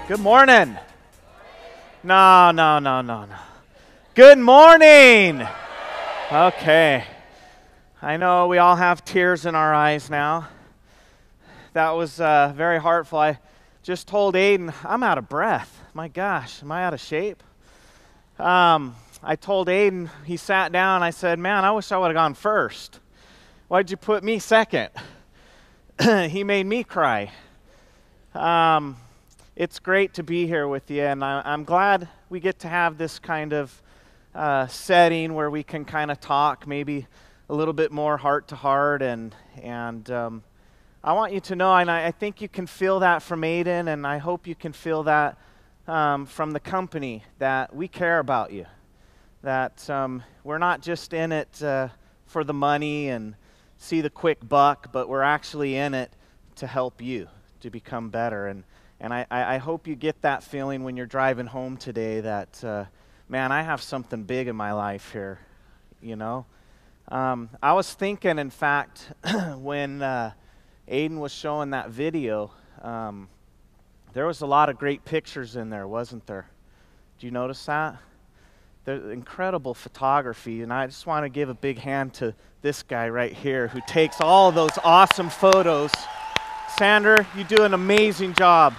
Good morning. No. Good morning. Okay. I know we all have tears in our eyes now. That was very heartful. I just told Aiden, I'm out of breath. My gosh, am I out of shape? I told Aiden, he sat down, I said, man, I wish I would have gone first. Why'd you put me second? He made me cry. It's great to be here with you, and I'm glad we get to have this kind of setting where we can kind of talk maybe a little bit more heart to heart, and I want you to know, and I think you can feel that from Aiden, and I hope you can feel that from the company, that we care about you, that we're not just in it for the money and see the quick buck, but we're actually in it to help you to become better. And I hope you get that feeling when you're driving home today that, man, I have something big in my life here, you know. I was thinking, in fact, when Aiden was showing that video, there was a lot of great pictures in there, wasn't there? Do you notice that? There's incredible photography, and I just want to give a big hand to this guy right here who takes all those awesome photos. Sander, you do an amazing job.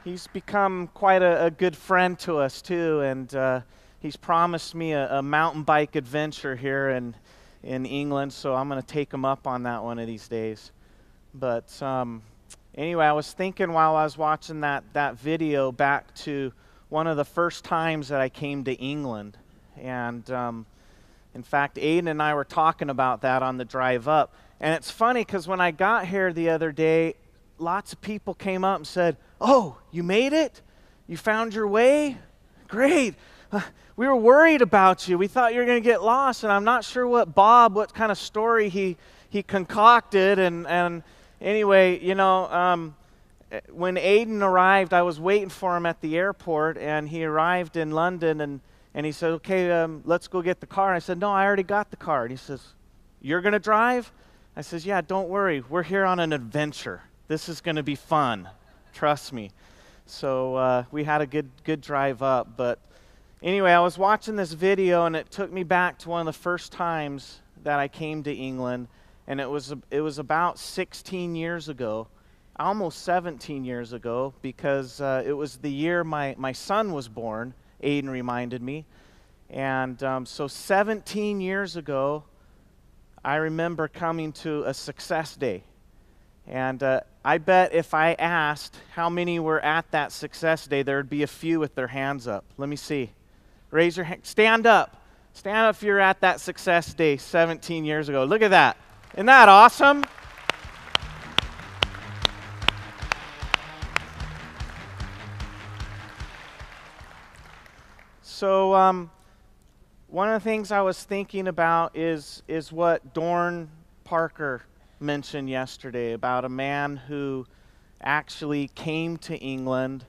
He's become quite a good friend to us too, and he's promised me a mountain bike adventure here in England, so I'm going to take him up on that one of these days. But anyway, I was thinking while I was watching that video back to one of the first times that I came to England, and in fact, Aiden and I were talking about that on the drive up. And it's funny because when I got here the other day, lots of people came up and said, "Oh, you made it? You found your way? Great. We were worried about you. We thought you were going to get lost." And I'm not sure what kind of story he concocted. And anyway, you know, when Aiden arrived, I was waiting for him at the airport, and he arrived in London, and he said, "Okay, let's go get the car." And I said, "No, I already got the car." And he says, "You're going to drive?" I says, "Yeah, don't worry. We're here on an adventure. This is going to be fun. Trust me." So we had a good drive up. But anyway, I was watching this video, and it took me back to one of the first times that I came to England. And it was about 16 years ago, almost 17 years ago, because it was the year my son was born. Aiden reminded me. And so 17 years ago, I remember coming to a Success Day. And I bet if I asked how many were at that Success Day, there would be a few with their hands up. Let me see. Raise your hand. Stand up. Stand up if you're at that Success Day 17 years ago. Look at that. Isn't that awesome? So one of the things I was thinking about is what Dorn Parker mentioned yesterday about a man who actually came to England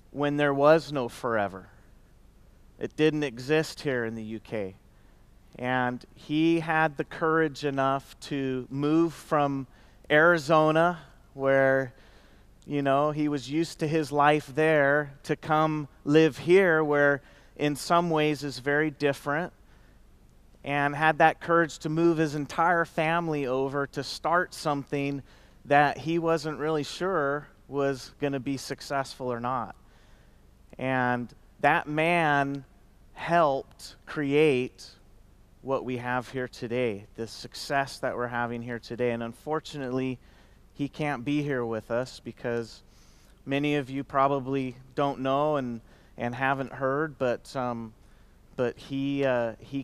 when there was no forever. It didn't exist here in the UK. And he had the courage enough to move from Arizona, where, you know, he was used to his life there, to come live here, where in some ways is very different, and had that courage to move his entire family over to start something that he wasn't really sure was going to be successful or not. And that man helped create what we have here today, the success that we're having here today. And unfortunately, he can't be here with us because many of you probably don't know and haven't heard, but he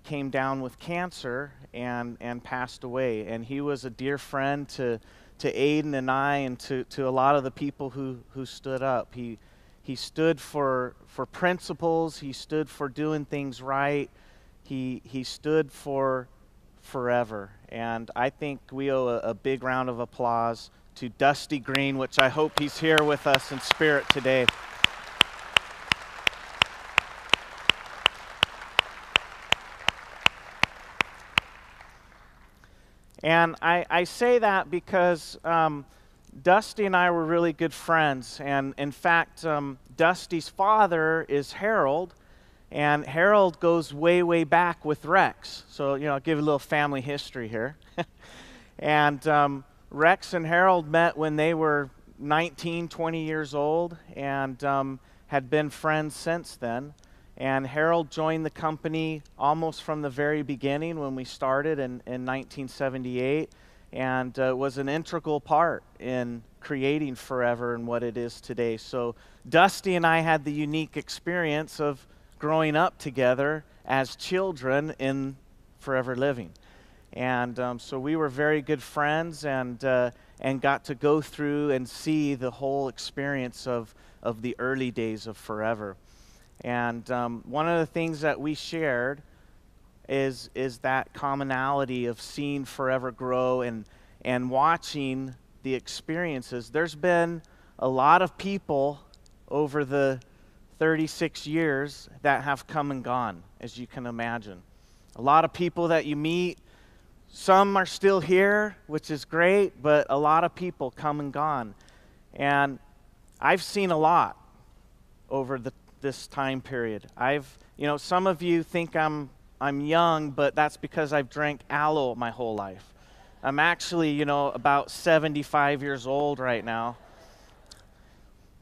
came down with cancer and passed away. And he was a dear friend to Aiden and I, and to a lot of the people who stood up. He stood for principles. He stood for doing things right. He stood for forever. And I think we owe a big round of applause to Dusty Green, which I hope he's here with us in spirit today. And I say that because Dusty and I were really good friends. And in fact, Dusty's father is Harold, and Harold goes way, way back with Rex. So, I'll give you a little family history here. And Rex and Harold met when they were 19, 20 years old, and had been friends since then. And Harold joined the company almost from the very beginning when we started in 1978, and was an integral part in creating Forever and what it is today. So Dusty and I had the unique experience of growing up together as children in Forever Living. And so we were very good friends, and got to go through and see the whole experience of the early days of Forever. And one of the things that we shared is that commonality of seeing Forever grow and watching the experiences. There's been a lot of people over the 36 years that have come and gone, as you can imagine. A lot of people that you meet, some are still here, which is great, but a lot of people come and gone. And I've seen a lot over this time period. Some of you think I'm young, but that's because I've drank aloe my whole life. I'm actually, about 75 years old right now.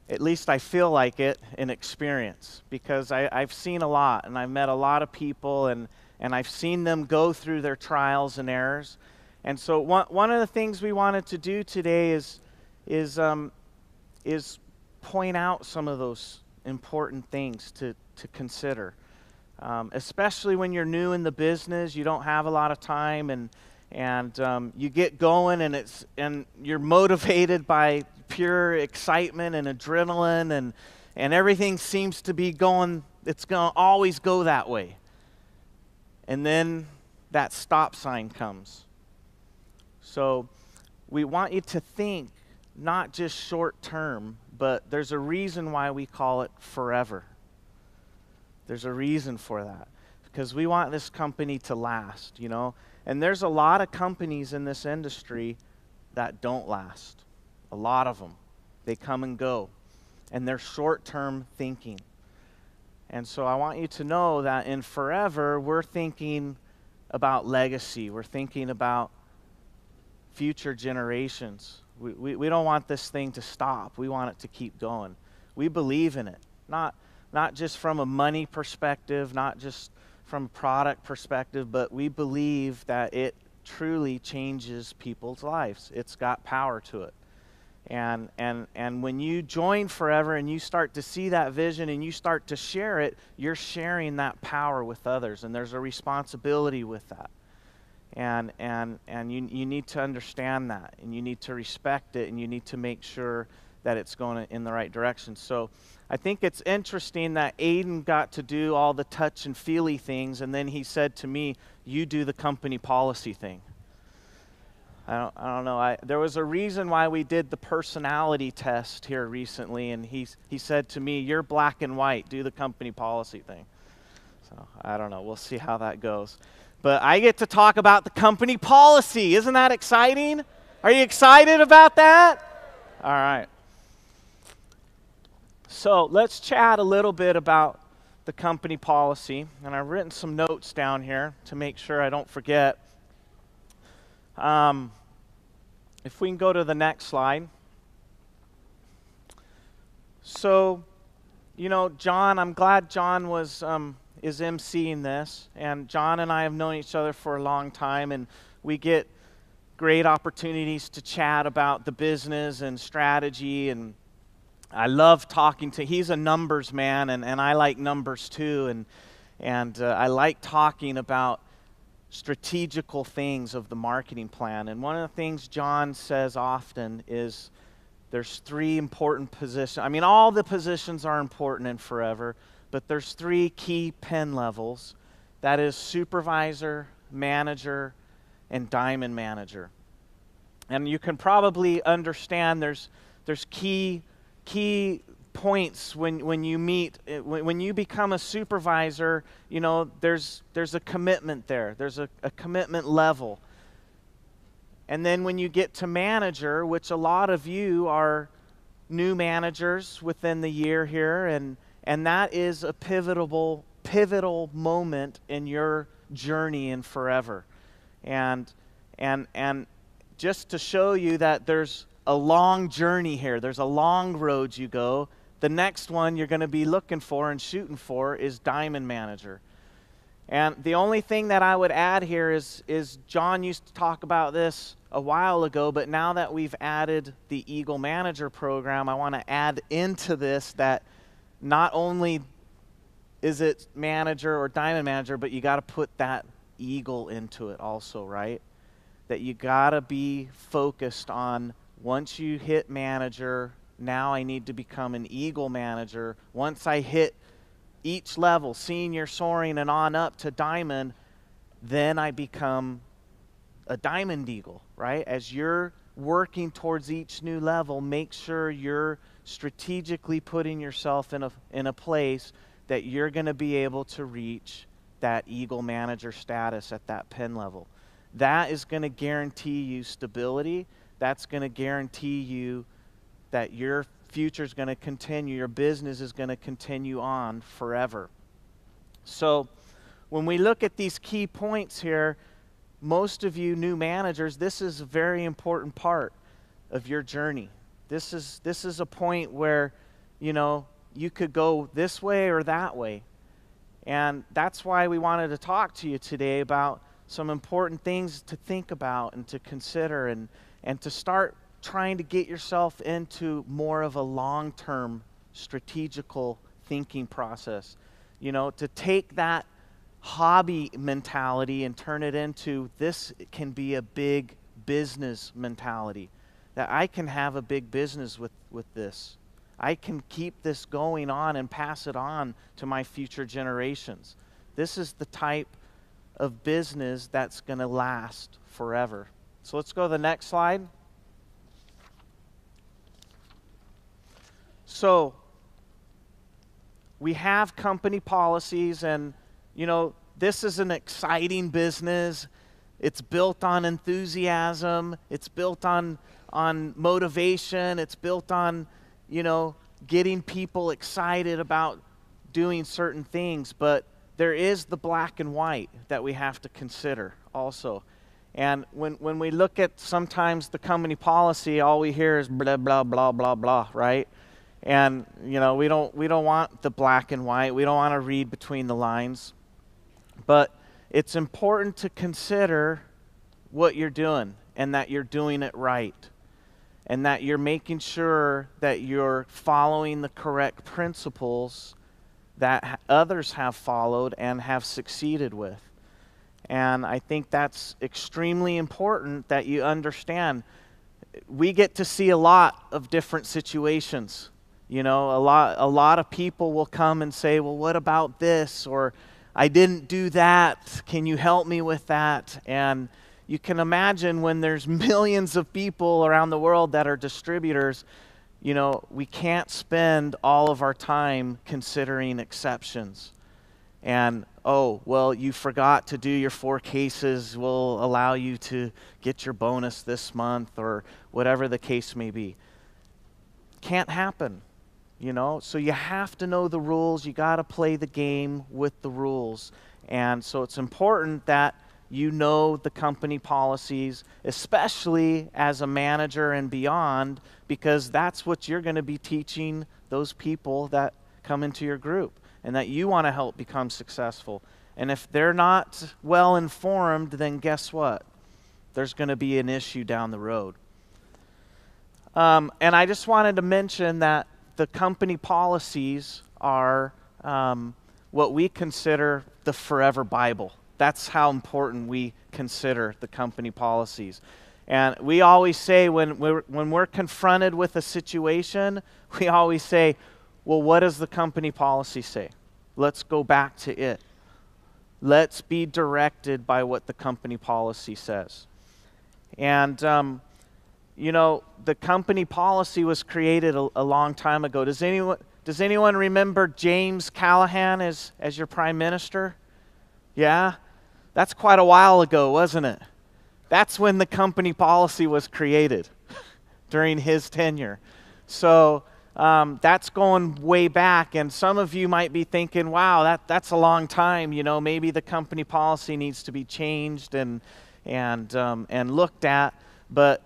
At least I feel like it in experience, because I've seen a lot, and I've met a lot of people, and I've seen them go through their trials and errors. And so one of the things we wanted to do today is point out some of those important things to consider, especially when you're new in the business. You don't have a lot of time, and you get going, and you're motivated by pure excitement and adrenaline, and everything seems to be going. It's going to always go that way. And then that stop sign comes. So we want you to think not just short term, but there's a reason why we call it Forever. There's a reason for that, because we want this company to last, And there's a lot of companies in this industry that don't last. A lot of them. They come and go, and they're short-term thinking. And so I want you to know that in Forever, we're thinking about legacy. We're thinking about future generations. We don't want this thing to stop. We want it to keep going. We believe in it, not just from a money perspective, not just from a product perspective, but we believe that it truly changes people's lives. It's got power to it. And when you join Forever and you start to see that vision and you start to share it, you're sharing that power with others, and there's a responsibility with that. And you need to understand that, and you need to respect it, and you need to make sure that it's going in the right direction. So I think it's interesting that Aiden got to do all the touch and feely things, and then he said to me, "You do the company policy thing." I don't know. There was a reason why we did the personality test here recently, and he said to me, "You're black and white. Do the company policy thing." So I don't know. We'll see how that goes. But I get to talk about the company policy. Isn't that exciting? Are you excited about that? All right. So let's chat a little bit about the company policy. And I've written some notes down here to make sure I don't forget. If we can go to the next slide. So, John, I'm glad John is emceeing this. And John and I have known each other for a long time, and we get great opportunities to chat about the business and strategy. And I love talking to, he's a numbers man, and I like numbers too. And I like talking about strategical things of the marketing plan. And one of the things John says often is there's three important positions. I mean, all the positions are important in Forever, but there's three key pen levels. That is supervisor, manager, and diamond manager. And you can probably understand there's key points when you meet, when you become a supervisor. There's a commitment there. There's a commitment level. And then when you get to manager, which a lot of you are new managers within the year here, and that is a pivotal moment in your journey in forever. And just to show you that there's a long journey here, there's a long road you go. The next one you're going to be looking for and shooting for is diamond manager. And the only thing that I would add here is John used to talk about this a while ago, but now that we've added the Eagle Manager program, I want to add into this that not only is it manager or diamond manager, but you got to put that eagle into it also, right? That you got to be focused on, once you hit manager, now I need to become an eagle manager. Once I hit each level, senior, soaring, and on up to diamond, then I become a diamond eagle, right? As you're working towards each new level, make sure you're strategically putting yourself in a place that you're going to be able to reach that eagle manager status at that pen level. That is going to guarantee you stability. That's going to guarantee you that your future is going to continue, your business is going to continue on forever. So when we look at these key points here, most of you new managers, this is a very important part of your journey. This is a point where, you know, you could go this way or that way. And that's why we wanted to talk to you today about some important things to think about and to consider, and to start trying to get yourself into more of a long-term strategical thinking process. You know, to take that hobby mentality and turn it into, this can be a big business mentality. That I can have a big business with this. I can keep this going on and pass it on to my future generations. This is the type of business that's going to last forever. So let's go to the next slide. So we have company policies, and you know, this is an exciting business. It's built on enthusiasm. It's built on motivation. It's built on, you know, getting people excited about doing certain things. But there is the black and white that we have to consider also. And when we look at sometimes the company policy, all we hear is blah, blah, blah, blah, blah, right? And, you know, we don't want the black and white. We don't want to read between the lines. But it's important to consider what you're doing, and that you're doing it right, and that you're making sure that you're following the correct principles that others have followed and have succeeded with. And I think that's extremely important that you understand. We get to see a lot of different situations. You know, a lot of people will come and say, well, what about this? Or I didn't do that. Can you help me with that? And you can imagine when there's millions of people around the world that are distributors, you know, we can't spend all of our time considering exceptions. And, oh, well, you forgot to do your 4 cases. We'll allow you to get your bonus this month, or whatever the case may be. Can't happen, you know. So you have to know the rules. You got to play the game with the rules. And so it's important that you know the company policies, especially as a manager and beyond, because that's what you're going to be teaching those people that come into your group and that you want to help become successful. And if they're not well informed, then guess what? There's going to be an issue down the road. And I just wanted to mention that the company policies are what we consider the forever Bible. That's how important we consider the company policies. And we always say when we're confronted with a situation, we always say, well, what does the company policy say? Let's go back to it. Let's be directed by what the company policy says. And, you know, the company policy was created a long time ago. Does anyone remember James Callahan as your prime minister? Yeah? That's quite a while ago, wasn't it? That's when the company policy was created, during his tenure. So that's going way back, and some of you might be thinking, wow, that's a long time. Maybe the company policy needs to be changed and looked at. But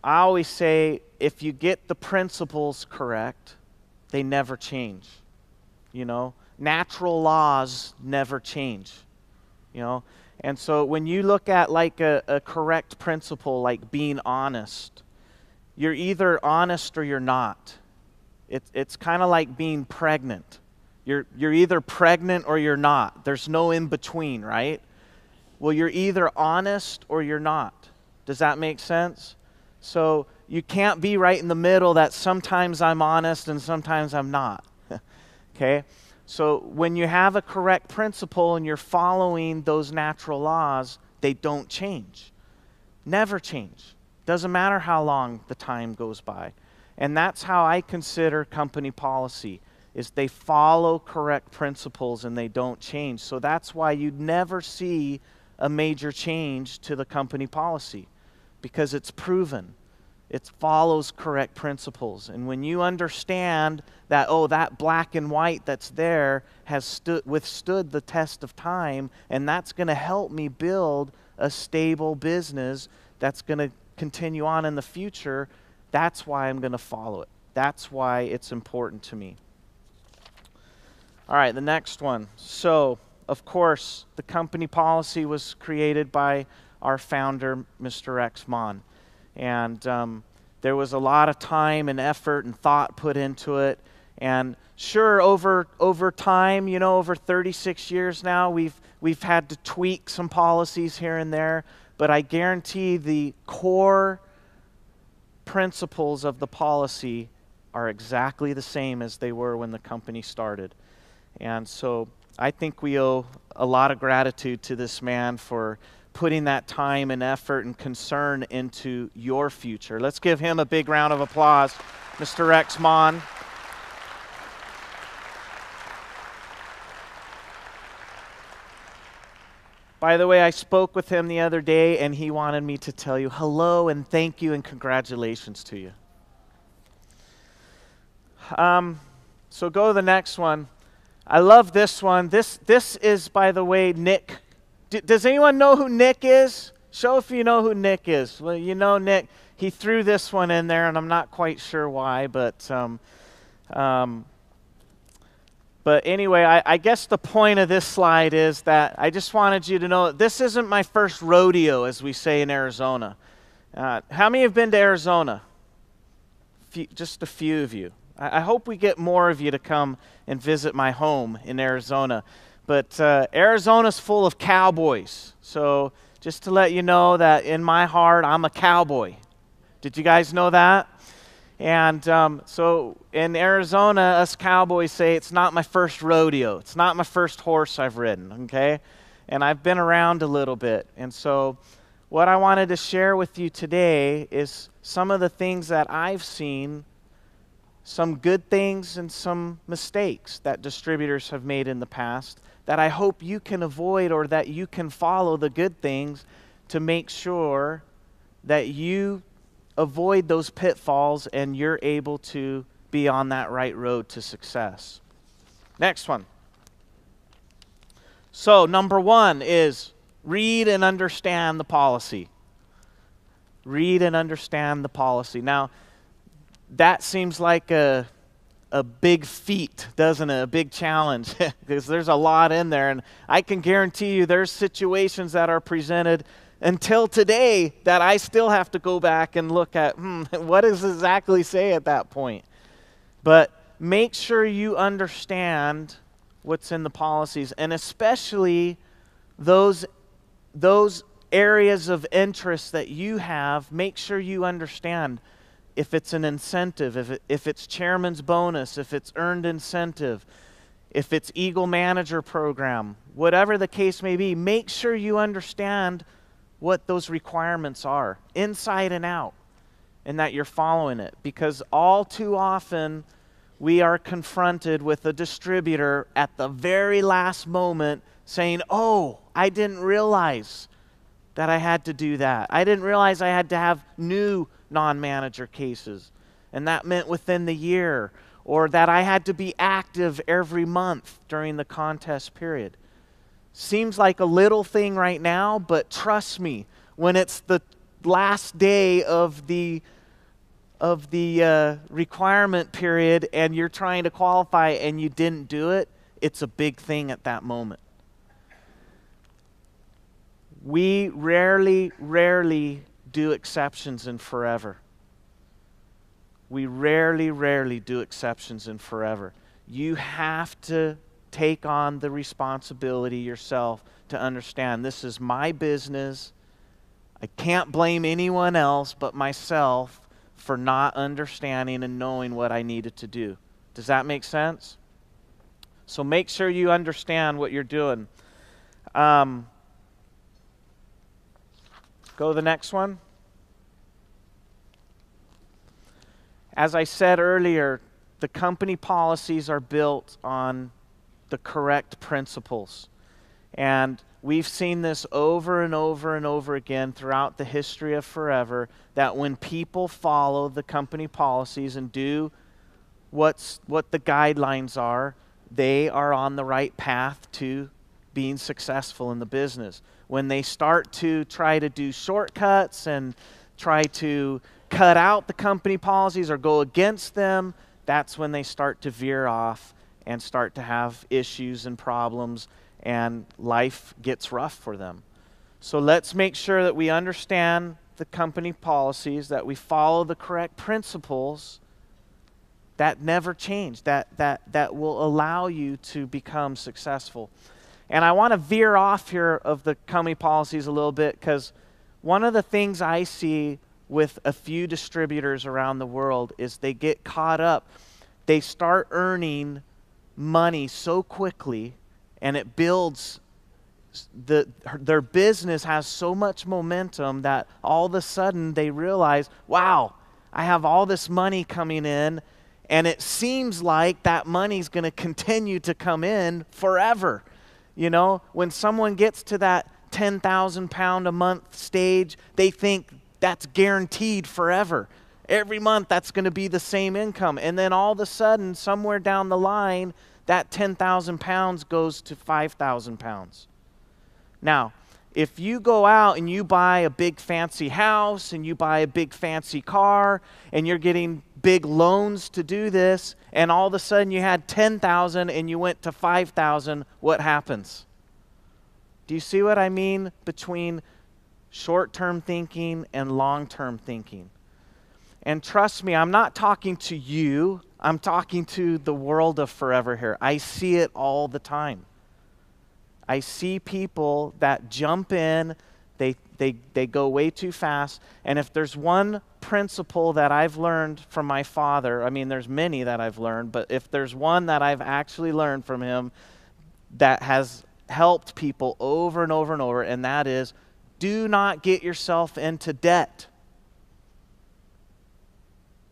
I always say, if you get the principles correct, they never change. Natural laws never change. And so when you look at like a correct principle, like being honest, you're either honest or you're not. It's kind of like being pregnant. You're either pregnant or you're not. There's no in between, right? Well, you're either honest or you're not. Does that make sense? So you can't be right in the middle, that sometimes I'm honest and sometimes I'm not. Okay? So when you have a correct principle and you're following those natural laws, they don't change. Never change. Doesn't matter how long the time goes by. And that's how I consider company policy, is they follow correct principles and they don't change. So that's why you'd never see a major change to the company policy, because it's proven. It follows correct principles. And when you understand that, that black and white that's there has withstood the test of time, and that's going to help me build a stable business that's going to continue on in the future, that's why I'm going to follow it. That's why it's important to me. All right, the next one. So, of course, the company policy was created by our founder, Mr. Gregg Maughan. And there was a lot of time and effort and thought put into it. And sure, over time, over 36 years now, we've had to tweak some policies here and there. But I guarantee the core principles of the policy are exactly the same as they were when the company started. And so I think we owe a lot of gratitude to this man for putting that time and effort and concern into your future. Let's give him a big round of applause, Mr. Gregg Maughan. By the way, I spoke with him the other day, and he wanted me to tell you hello and thank you and congratulations to you. So go to the next one. I love this one. This is, by the way, Nick. Does anyone know who Nick is? Show if you know who Nick is. Well, you know Nick. He threw this one in there, and I'm not quite sure why, but anyway, I guess the point of this slide is that I just wanted you to know this isn't my first rodeo, as we say in Arizona. How many have been to Arizona? Just a few of you. I hope we get more of you to come and visit my home in Arizona. But Arizona's full of cowboys. So just to let you know that in my heart, I'm a cowboy. Did you guys know that? And so in Arizona, us cowboys say it's not my first rodeo. It's not my first horse I've ridden, okay? And I've been around a little bit. And so what I wanted to share with you today is some of the things that I've seen, some good things and some mistakes that distributors have made in the past that I hope you can avoid, or that you can follow the good things to make sure that you avoid those pitfalls and you're able to be on that right road to success. Next one. So number one is read and understand the policy. Read and understand the policy. Now, that seems like a big feat, doesn't it? A big challenge, because there's a lot in there. And I can guarantee you there's situations that are presented until today that I still have to go back and look at, what does it exactly say at that point? But make sure you understand what's in the policies, and especially those areas of interest that you have. Make sure you understand if it's an incentive, if it's chairman's bonus, if it's earned incentive, if it's Eagle Manager Program, whatever the case may be. Make sure you understand what those requirements are, inside and out, and that you're following it. Because all too often, we are confronted with a distributor at the very last moment saying, I didn't realize that I had to do that. I didn't realize I had to have new non-manager cases, and that meant within the year, or that I had to be active every month during the contest period. Seems like a little thing right now, but trust me, when it's the last day of the requirement period and you're trying to qualify and you didn't do it, it's a big thing at that moment. We rarely do exceptions in forever. We rarely do exceptions in forever. You have to take on the responsibility yourself to understand this is my business. I can't blame anyone else but myself for not understanding and knowing what I needed to do. Does that make sense? So make sure you understand what you're doing. Go to the next one. As I said earlier, the company policies are built on the correct principles. And we've seen this over and over and over again throughout the history of forever, that when people follow the company policies and do what the guidelines are, they are on the right path to being successful in the business. When they start to try to do shortcuts and try to cut out the company policies or go against them, that's when they start to veer off and start to have issues and problems, and life gets rough for them. So let's make sure that we understand the company policies, that we follow the correct principles that never change, that will allow you to become successful. And I want to veer off here of the company policies a little bit, because one of the things I see with a few distributors around the world is they get caught up. They start earning money so quickly, and it builds, their business has so much momentum that all of a sudden they realize, wow, I have all this money coming in, and it seems like that money's going to continue to come in forever. You know, when someone gets to that 10,000 pound a month stage, they think that's guaranteed forever. Every month that's going to be the same income. And then all of a sudden, somewhere down the line, that 10,000 pounds goes to 5,000 pounds. Now, if you go out and you buy a big fancy house and you buy a big fancy car and you're getting big loans to do this, and all of a sudden you had 10,000 and you went to 5,000, what happens? Do you see what I mean between short-term thinking and long-term thinking? And trust me, I'm not talking to you. I'm talking to the world of forever here. I see it all the time. I see people that jump in, they go way too fast. And if there's one principle that I've learned from my father, I mean, there's many that I've learned, but if there's one that I've actually learned from him that has helped people over and over and over, and that is, do not get yourself into debt.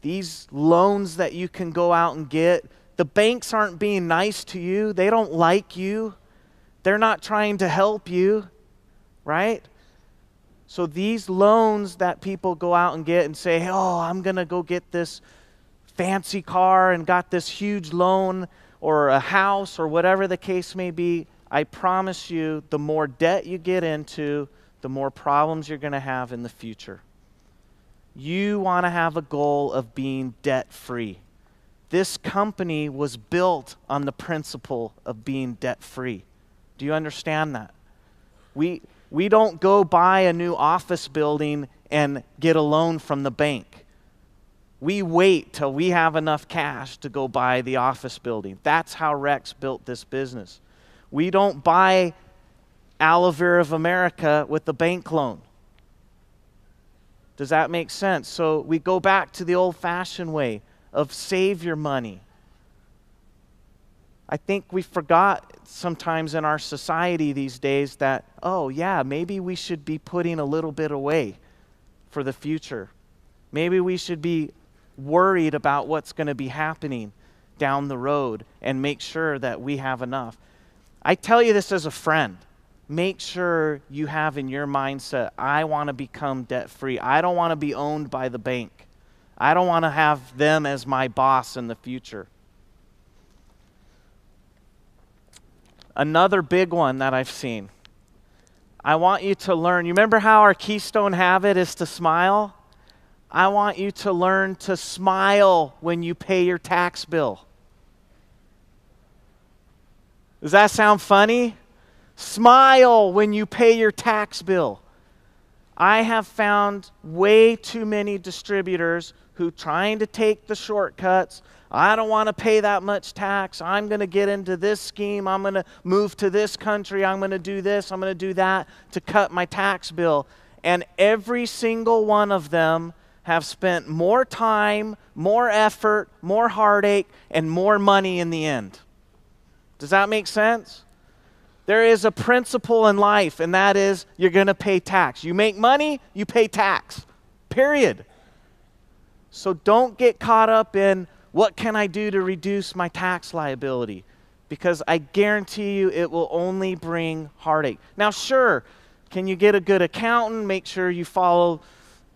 These loans that you can go out and get, the banks aren't being nice to you. They don't like you. They're not trying to help you, right? So these loans that people go out and get and say, oh, I'm going to go get this fancy car and got this huge loan or a house or whatever the case may be, I promise you, the more debt you get into, the more problems you're going to have in the future. You want to have a goal of being debt-free. This company was built on the principle of being debt-free. Do you understand that? We don't go buy a new office building and get a loan from the bank. We wait till we have enough cash to go buy the office building. That's how Rex built this business. We don't buy Aloe Vera of America with a bank loan. Does that make sense? So we go back to the old-fashioned way of save your money. I think we forgot sometimes in our society these days that, oh yeah, maybe we should be putting a little bit away for the future. Maybe we should be worried about what's going to be happening down the road and make sure that we have enough. I tell you this as a friend. make sure you have in your mindset, I want to become debt-free. I don't want to be owned by the bank. I don't want to have them as my boss in the future. Another big one that I've seen. I want you to learn. You remember how our keystone habit is to smile? I want you to learn to smile when you pay your tax bill. Does that sound funny? Smile when you pay your tax bill. I have found way too many distributors who trying to take the shortcuts. I don't want to pay that much tax. I'm going to get into this scheme. I'm going to move to this country. I'm going to do this. I'm going to do that to cut my tax bill. And every single one of them have spent more time, more effort, more heartache, and more money in the end. Does that make sense? There is a principle in life, and that is you're going to pay tax. You make money, you pay tax. Period. So don't get caught up in what can I do to reduce my tax liability, because I guarantee you it will only bring heartache. Now, sure, can you get a good accountant, make sure you follow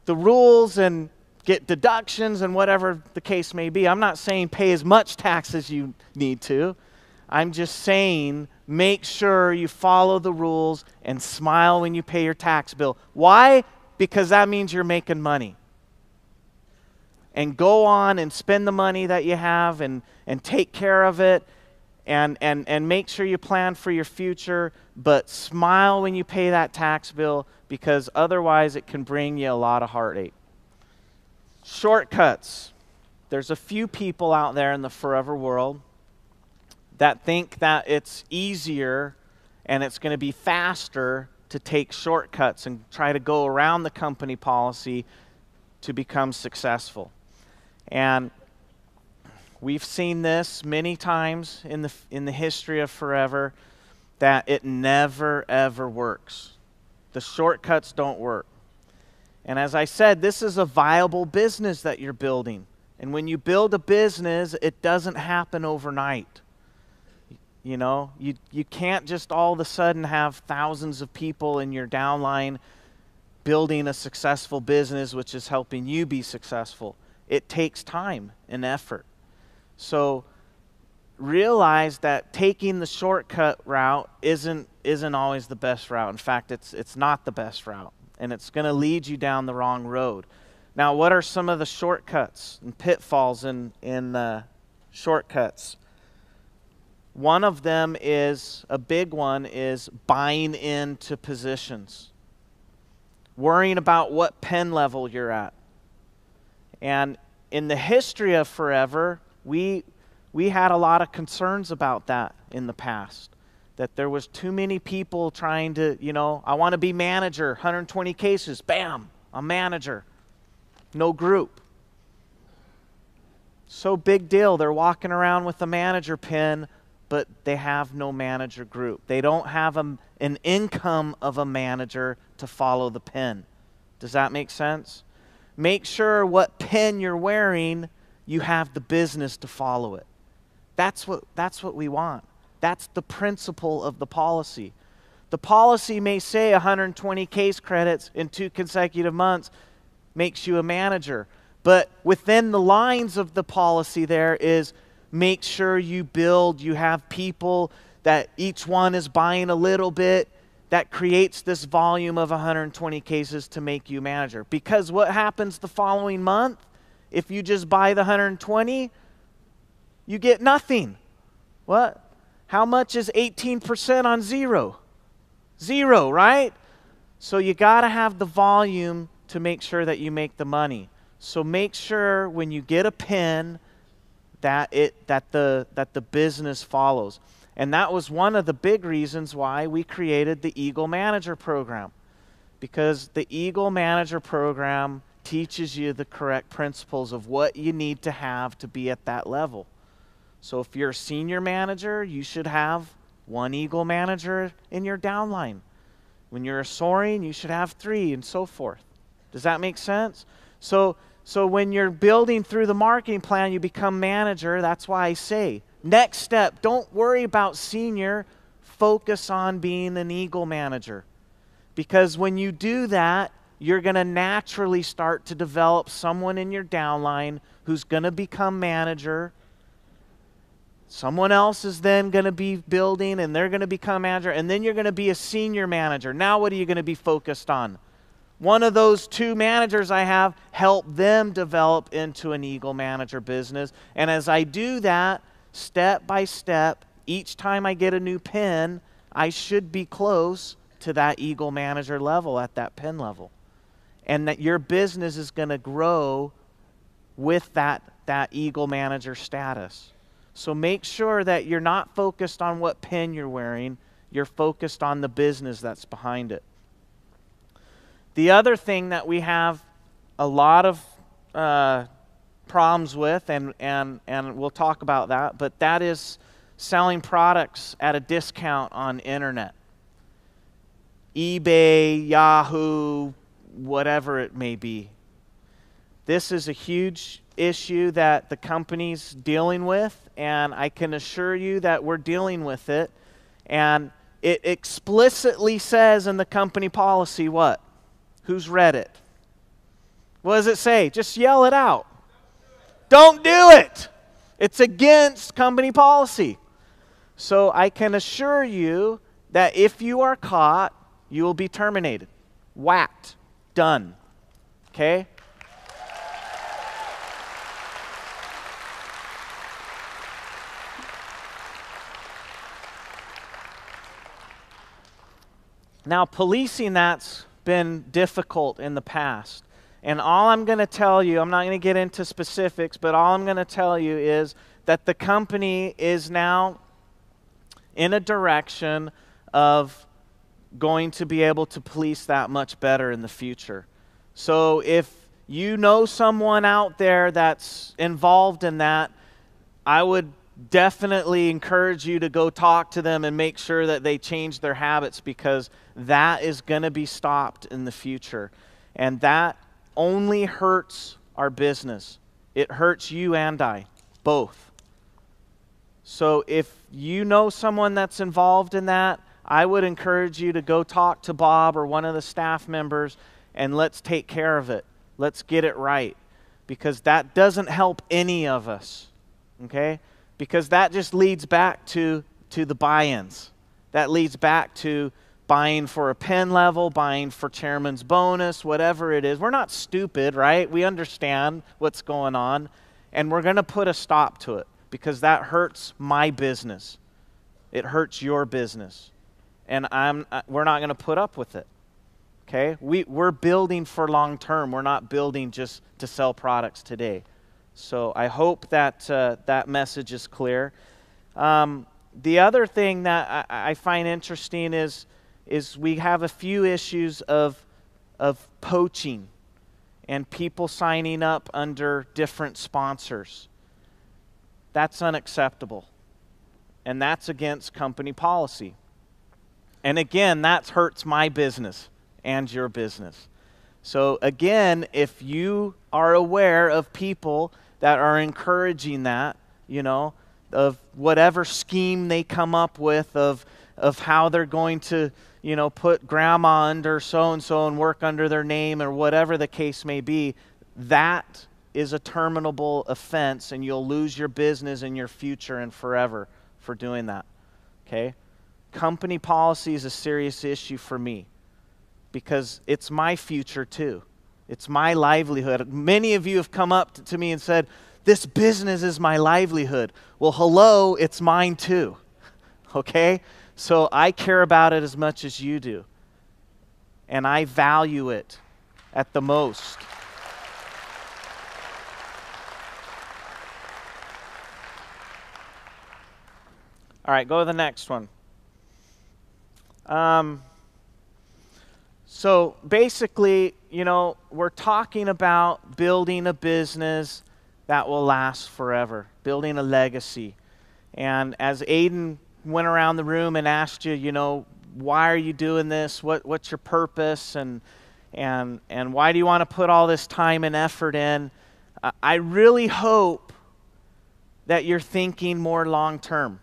the rules and get deductions and whatever the case may be. I'm not saying pay as much tax as you need to. I'm just saying make sure you follow the rules and smile when you pay your tax bill. Why? Because that means you're making money. And go on and spend the money that you have and take care of it and make sure you plan for your future, but smile when you pay that tax bill, because otherwise it can bring you a lot of heartache. Shortcuts. There's a few people out there in the forever world that think that it's easier and it's going to be faster to take shortcuts and try to go around the company policy to become successful. And we've seen this many times in the history of forever, that it never ever works. The shortcuts don't work. And as I said, this is a viable business that you're building. And when you build a business, it doesn't happen overnight. You know, you can't just all of a sudden have thousands of people in your downline building a successful business which is helping you be successful. It takes time and effort. So realize that taking the shortcut route isn't always the best route. In fact, it's not the best route, and it's going to lead you down the wrong road. Now, what are some of the shortcuts and pitfalls in shortcuts? One of them is, a big one, is buying into positions. Worrying about what pen level you're at. And in the history of forever, we had a lot of concerns about that in the past. That there was too many people trying to, I want to be manager, 120 cases, bam, I'm manager. No group. So big deal, they're walking around with a manager pin, but they have no manager group. They don't have an income of a manager to follow the pin. Does that make sense? Make sure what pin you're wearing, you have the business to follow it. That's what we want. That's the principle of the policy. The policy may say 120 case credits in 2 consecutive months makes you a manager. But within the lines of the policy there is make sure you have people that each one is buying a little bit. That creates this volume of 120 cases to make you manager. Because what happens the following month, if you just buy the 120, you get nothing. What? How much is 18% on zero? Zero, right? So you got to have the volume to make sure that you make the money. So make sure when you get a pin that the business follows. And that was one of the big reasons why we created the Eagle Manager Program. Because the Eagle Manager Program teaches you the correct principles of what you need to have to be at that level. So if you're a senior manager, you should have 1 Eagle Manager in your downline. When you're a soaring, you should have 3, and so forth. Does that make sense? So when you're building through the marketing plan, you become manager. That's why I say, next step, don't worry about senior. focus on being an eagle manager. Because when you do that, you're going to naturally start to develop someone in your downline who's going to become manager. Someone else is then going to be building, and they're going to become manager, and then you're going to be a senior manager. Now what are you going to be focused on? One of those two managers I have, help them develop into an eagle manager business. And as I do that, step by step, each time I get a new pin, I should be close to that eagle manager level at that pin level. And that your business is going to grow with that eagle manager status. So make sure that you're not focused on what pin you're wearing. You're focused on the business that's behind it. The other thing that we have a lot of problems with, and we'll talk about that, but that is selling products at a discount on internet. eBay, Yahoo, whatever it may be. This is a huge issue that the company's dealing with, and I can assure you that we're dealing with it. And it explicitly says in the company policy what? Who's read it? What does it say? Just yell it out. Don't do it. It's against company policy. So I can assure you that if you are caught, you will be terminated. Whacked. Done. Okay? Now, policing that's been difficult in the past. And all I'm going to tell you, I'm not going to get into specifics, but all I'm going to tell you is that the company is now in a direction of going to be able to police that much better in the future. So if you know someone out there that's involved in that, I would definitely encourage you to go talk to them and make sure that they change their habits, because that is going to be stopped in the future. And that only hurts our business. It hurts you and I, both. So if you know someone that's involved in that, I would encourage you to go talk to Bob or one of the staff members, and let's take care of it. Let's get it right, because that doesn't help any of us, okay? Because that just leads back to the buy-ins. That leads back to buying for a pin level, buying for chairman's bonus, whatever it is. We're not stupid, right? We understand what's going on, and we're going to put a stop to it, because that hurts my business. It hurts your business, and we're not going to put up with it. Okay? We're building for long term. We're not building just to sell products today. So I hope that that message is clear. The other thing that I find interesting is we have a few issues of poaching and people signing up under different sponsors. That's unacceptable. And that's against company policy. And again, that hurts my business and your business. So again, if you are aware of people that are encouraging that, of whatever scheme they come up with of how they're going to, put grandma under so-and-so and work under their name, or whatever the case may be, that is a terminable offense, and you'll lose your business and your future and forever for doing that. Okay? Company policy is a serious issue for me, because it's my future too. It's my livelihood. Many of you have come up to me and said, this business is my livelihood. Well, hello, it's mine too. Okay? So I care about it as much as you do. And I value it at the most. All right, go to the next one. So basically, we're talking about building a business that will last forever, building a legacy. And as Aiden went around the room and asked you, why are you doing this? What's your purpose? And why do you want to put all this time and effort in? I really hope that you're thinking more long term.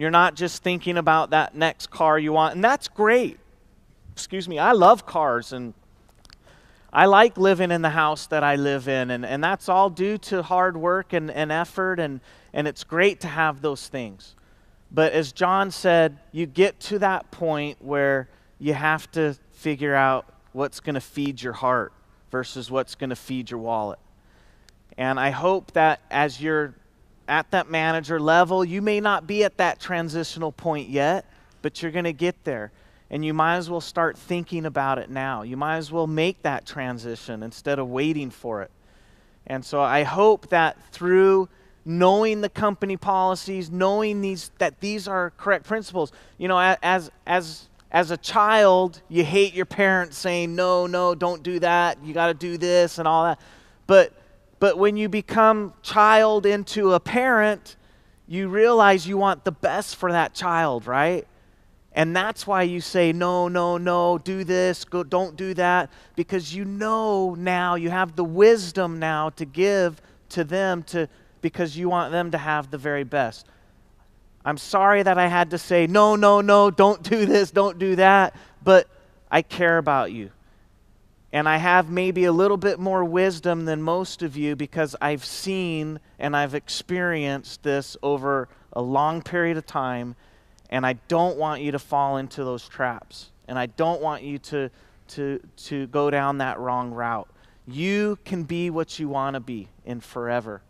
You're not just thinking about that next car you want, and that's great. Excuse me, I love cars, and I like living in the house that I live in, and that's all due to hard work and effort, and it's great to have those things. But as John said, you get to that point where you have to figure out what's going to feed your heart versus what's going to feed your wallet. And I hope that as you're at that manager level, you may not be at that transitional point yet, but you're going to get there. And you might as well start thinking about it now. You might as well make that transition instead of waiting for it. And so I hope that through knowing the company policies, knowing that these are correct principles, you know, as a child, you hate your parents saying, no, don't do that. You got to do this and all that. But when you become child into a parent, you realize you want the best for that child, right? And that's why you say, no, do this, don't do that, because you know now, you have the wisdom now to give to them because you want them to have the very best. I'm sorry that I had to say, no, don't do this, don't do that, but I care about you. And I have maybe a little bit more wisdom than most of you because I've seen and I've experienced this over a long period of time. And I don't want you to fall into those traps. And I don't want you to go down that wrong route. You can be what you want to be in forever.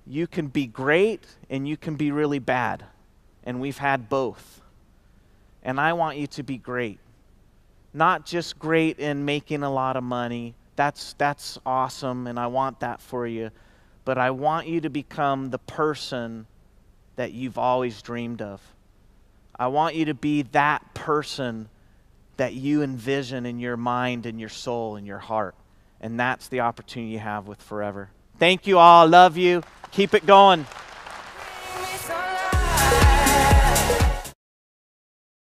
You can be great and you can be really bad. And we've had both. And I want you to be great. Not just great in making a lot of money. That's awesome and I want that for you. But I want you to become the person that you've always dreamed of. I want you to be that person that you envision in your mind and your soul and your heart. And that's the opportunity you have with Forever. Thank you all. Love you. Keep it going.